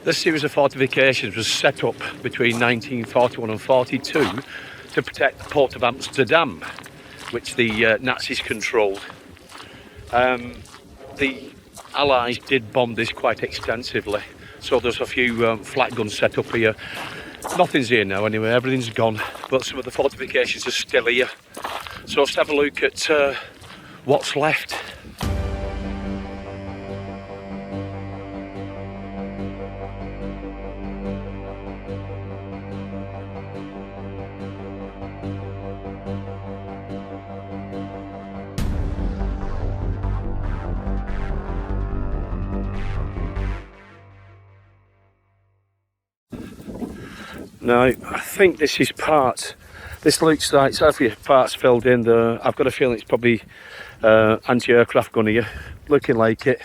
This series of fortifications was set up between 1941 and 42 to protect the port of Amsterdam, which the Nazis controlled. The Allies did bomb this quite extensively, so there's a few flak guns set up here. Nothing's here now anyway, everything's gone, but some of the fortifications are still here. So let's have a look at what's left. Now, I think this is part. This looks like it's every part's filled in. I've got a feeling it's probably anti-aircraft gun here, looking like it.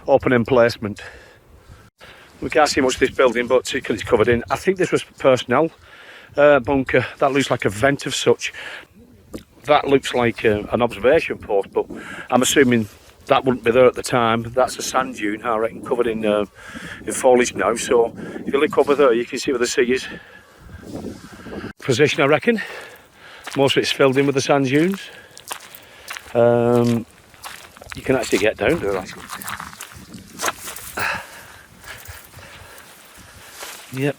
Open emplacement. We can't see much of this building, but because it's covered in. I think this was personnel bunker. That looks like a vent of such. That looks like an observation post, but I'm assuming that wouldn't be there at the time. That's a sand dune, I reckon, covered in foliage now. So if you look over there, you can see where the sea is. Position, I reckon. Most of it's filled in with the sand dunes. You can actually get down there, actually. Yep,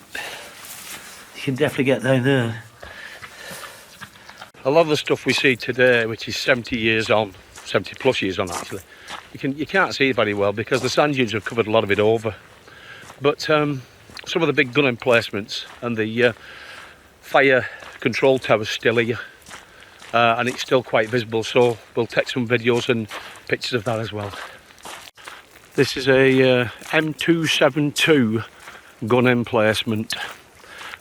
you can definitely get down there. A lot of the stuff we see today, which is 70 years on, 70 plus years on actually, you can't see it very well because the sand dunes have covered a lot of it over. But some of the big gun emplacements and the fire control tower is still here, and it's still quite visible, so we'll take some videos and pictures of that as well. This is a M272 gun emplacement.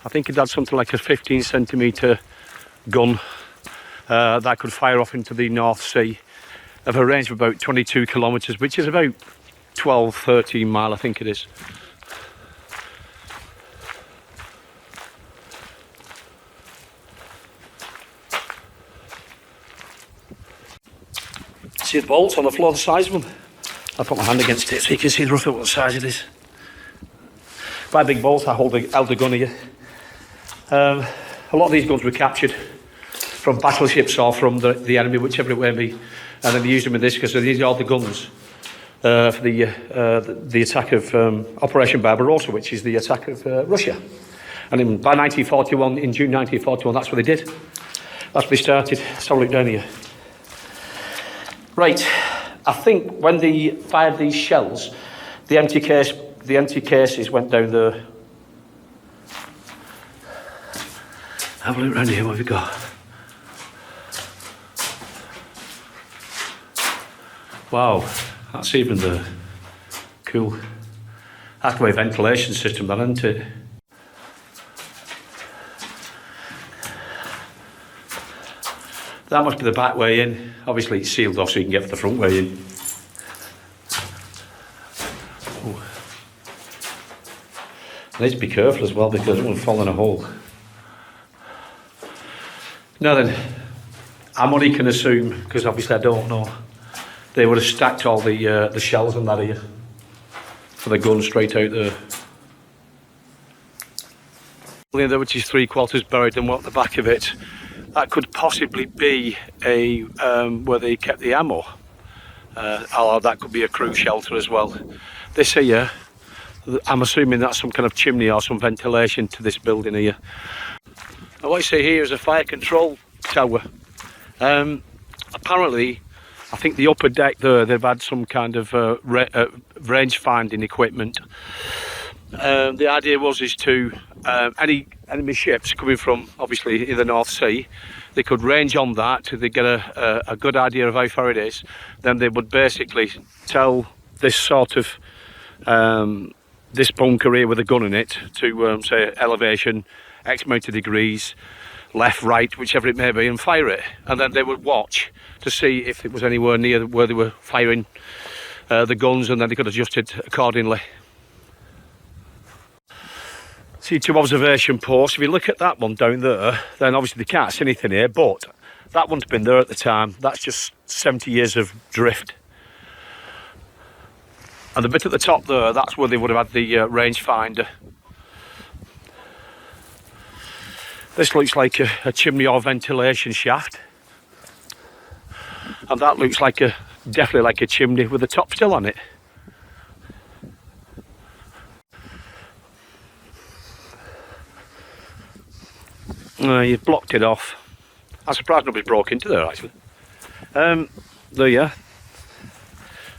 I think it had something like a 15 centimetre gun that could fire off into the North Sea of a range of about 22 kilometres, which is about 12-13 mile, I think it is. See the bolts on the floor, the size of them. I'll put my hand against it so you can see roughly what size it is. Quite big bolts. I held the gun here. A lot of these guns were captured from battleships or from the enemy, whichever it may be, and then they used them in this because these are all the guns for the attack of Operation Barbarossa, which is the attack of Russia. And by 1941, in June 1941, that's what they did. That's what they started. Let's have a look down here. Right, I think when they fired these shells, the empty cases went down there. Have a look around here, what have we got? Wow, that's even the cool. That's got a ventilation system, that, isn't it? That must be the back way in. Obviously it's sealed off so you can get the front way in. Ooh. I need to be careful as well because it won't fall in a hole. Now then, I'm only can assume, because obviously I don't know, they would have stacked all the shells and that here for the gun straight out there. There, which is 3/4 buried, and what at the back of it, that could possibly be a where they kept the ammo, or that could be a crew shelter as well. This here, I'm assuming that's some kind of chimney or some ventilation to this building here. And what you see here is a fire control tower. Apparently, I think the upper deck there, they've had some kind of range finding equipment. The idea is to any enemy ships coming from obviously in the North Sea, they could range on that till they get a good idea of how far it is. Then they would basically tell this sort of this bunker here with a gun in it to say elevation X amount of degrees, left, right, whichever it may be, and fire it. And then they would watch to see if it was anywhere near where they were firing the guns, and then they could adjust it accordingly. See, two observation posts. If you look at that one down there, then obviously they can't see anything here, but that one's been there at the time. That's just 70 years of drift. And the bit at the top there, that's where they would have had the rangefinder. This looks like a chimney or ventilation shaft. And that looks like definitely like a chimney with the top still on it. You've blocked it off. I'm surprised nobody's broke into there actually. There you are.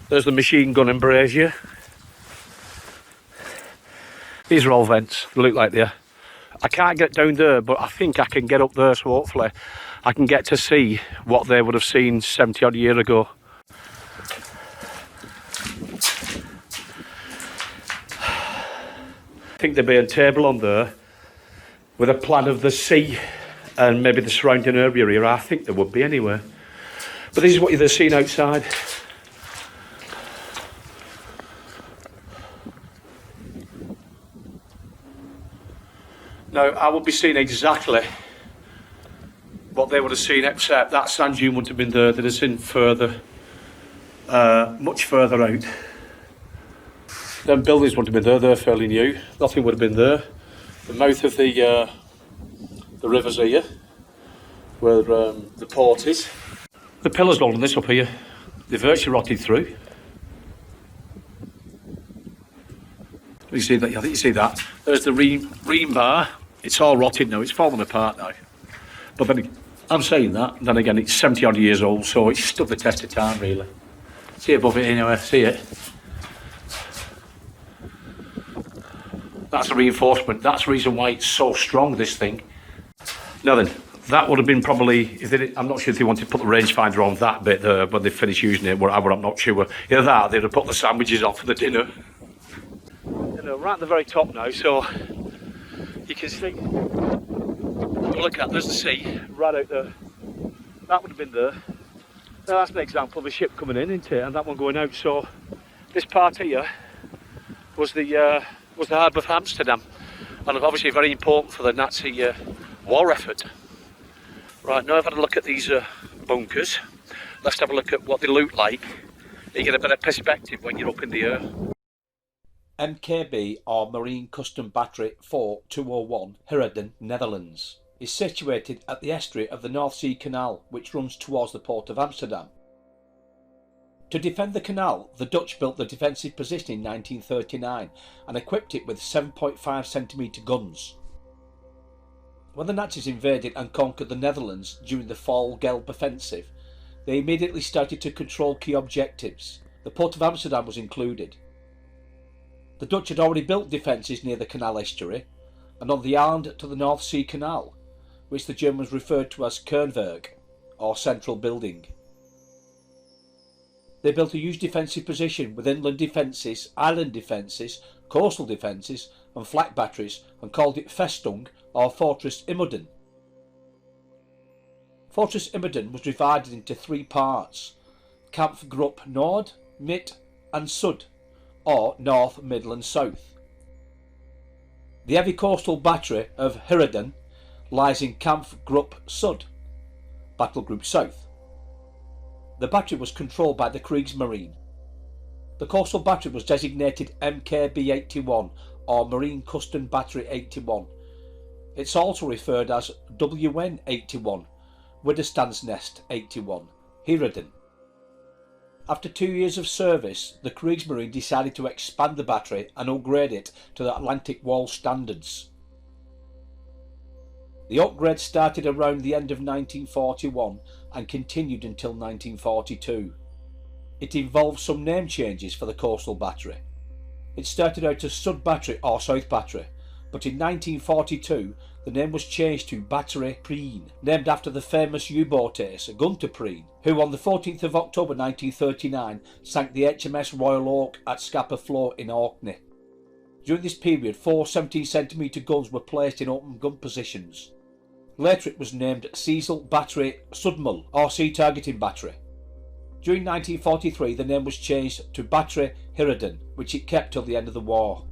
There's the machine gun embrasure. These are all vents. They look like they are. I can't get down there, but I think I can get up there, so hopefully I can get to see what they would have seen 70 odd years ago. I think there'd be a table on there with a plan of the sea and maybe the surrounding area here. I think there would be anyway. But this is what you're seeing outside. Now, I would be seeing exactly what they would have seen, except that sand dune wouldn't have been there. They'd have seen further, much further out. Them buildings wouldn't have been there. They're fairly new. Nothing would have been there. The mouth of the river's here, where the port is. The pillars holding this up here, they've virtually rotted through. You see that? I think you see that. There's the ream bar. It's all rotted now. It's falling apart now. But then I'm saying that. Then again, it's 70 odd years old, so it's stood the test of time, really. See above it anyway. See it? That's a reinforcement. That's the reason why it's so strong. This thing. Now then, that would have been probably. I'm not sure if they wanted to put the rangefinder on that bit there, but they finished using it. Whatever, I'm not sure. Either that, they'd have put the sandwiches on for the dinner. Right at the very top now, so you can see. Look at, there's the sea right out there. That would have been there. Now that's an example of a ship coming in, isn't it? And that one going out. So this part here was the harbour of Amsterdam, and obviously very important for the Nazi war effort. Right, now I've had a look at these bunkers. Let's have a look at what they look like. You get a better perspective when you're up in the air. MKB, or Marine Custom Battery 4201, Heerenduin, Netherlands, is situated at the estuary of the North Sea Canal, which runs towards the port of Amsterdam. To defend the canal, the Dutch built the defensive position in 1939 and equipped it with 7.5cm guns. When the Nazis invaded and conquered the Netherlands during the Fall Gelb offensive, they immediately started to control key objectives. The port of Amsterdam was included. The Dutch had already built defences near the canal estuary and on the island to the North Sea Canal, which the Germans referred to as Kernwerk, or central building. They built a huge defensive position with inland defences, island defences, coastal defences and flak batteries, and called it Festung, or Fortress Heerenduin. Fortress Heerenduin was divided into three parts: Kampfgruppe Nord, Mit and Sud, or North, Middle and South. The heavy coastal battery of Heerenduin lies in Kampfgruppe Sud, Battle Group South. The battery was controlled by the Kriegsmarine. The coastal battery was designated MKB 81, or Marine Custom Battery 81. It's also referred as WN 81, Widerstandsnest 81, Heerenduin. After 2 years of service, the Kriegsmarine decided to expand the battery and upgrade it to the Atlantic Wall standards. The upgrade started around the end of 1941 and continued until 1942. It involved some name changes for the coastal battery. It started out as Sud Battery or South Battery, but in 1942 the name was changed to Battery Preen, named after the famous U-boat ace Gunter Preen, who on the 14th of October 1939 sank the HMS Royal Oak at Scapa Flow in Orkney. During this period, 4 17cm guns were placed in open gun positions. Later it was named Cecil Battery Sudmull, or Sea Targeting Battery. During 1943 the name was changed to Battery Heerenduin, which it kept till the end of the war.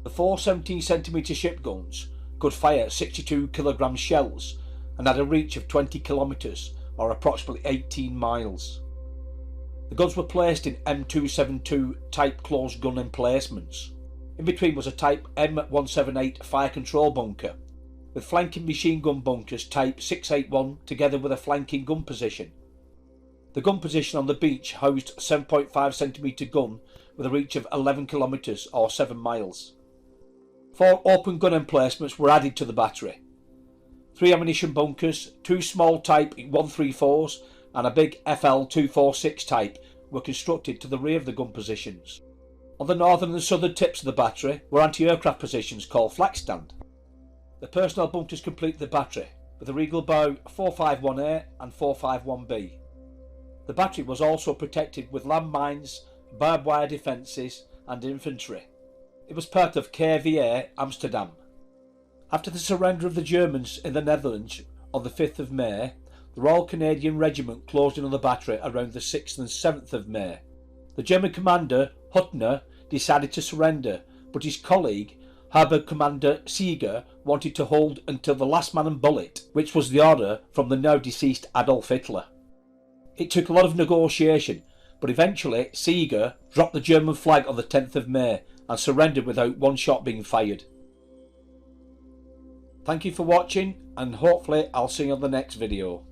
The 4 17cm ship guns could fire 62 kg shells and had a reach of 20 km, or approximately 18 miles. The guns were placed in M272 type closed gun emplacements. In between was a type M178 fire control bunker, with flanking machine gun bunkers type 681 together with a flanking gun position. The gun position on the beach housed 7.5cm gun with a reach of 11 km or 7 miles. 4 open gun emplacements were added to the battery. 3 ammunition bunkers, 2 small type 134s and a big FL246 type were constructed to the rear of the gun positions. On the northern and southern tips of the battery were anti-aircraft positions called flak stand. The personnel bunkers complete the battery with a Regal bow 451A and 451B. The battery was also protected with landmines, barbed wire defences and infantry. It was part of KVA Amsterdam. After the surrender of the Germans in the Netherlands on the 5th of May, the Royal Canadian Regiment closed in on the battery around the 6th and 7th of May. The German commander, Huttner, decided to surrender, but his colleague, Harbour Commander Seeger, wanted to hold until the last man and bullet, which was the order from the now deceased Adolf Hitler. It took a lot of negotiation, but eventually Seeger dropped the German flag on the 10th of May and surrendered without one shot being fired. Thank you for watching, and hopefully I'll see you on the next video.